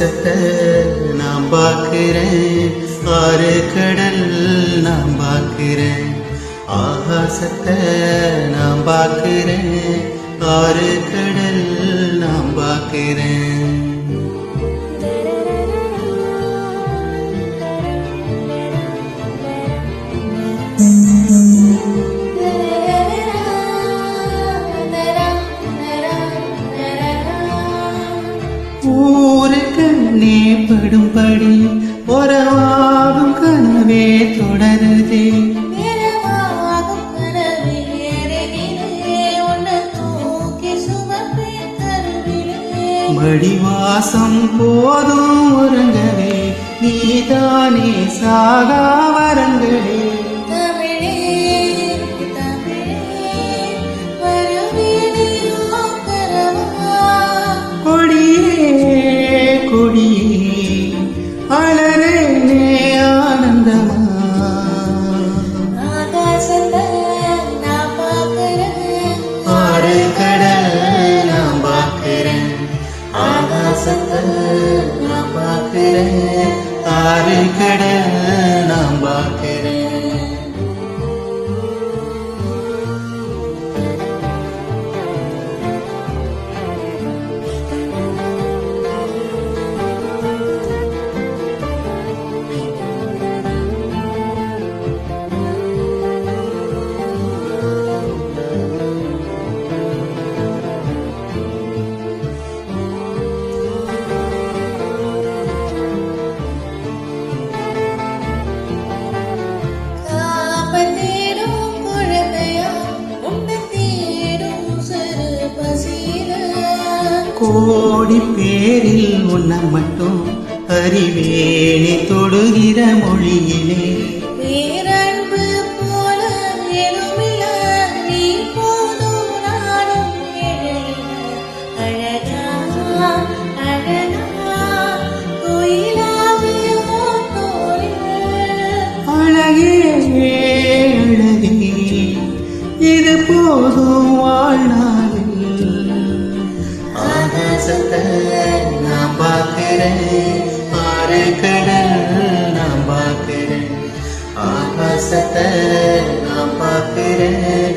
ஆகாசத்தை நான் பார்க்கிறேன், ஆறு கடல் நான் பார்க்கிறேன். ஆகாசத்தை நான் பார்க்கிறேன், ஆறு கடல் நான் பார்க்கிறேன். ஊருக்கு கண்ணே படும்படி உறவாகும் கனவே தொடருதே. மடிவாசம் போதும் உறங்கவே நீதானே சாகா வரங்களே. அலரே ஆனந்தமா ஆகாசத்தை நான் பார்க்கிறேன், ஆறு கடல் நான் பார்க்கிறேன். ஆகாசத்தை நான் பார்க்கிறேன், ஆறு கடல் நான் பார்க்கிறேன். கோடி பேரில் உன்னை மட்டும் அறிவேனே தொடுகிற மொழியிலே. பேரன்பு போல எதுமில்ல நீ போதும் நானும் அழகா அழகா கோயிலாவே அழகே அழகே இது போதும் வாழ்நாளில். ஆகாசத்தை நான் பார்க்கிறேன், ஆறு கடல் நான் பார்க்கிறேன். ஆகாசத்தை நான் பார்க்கிறேன்,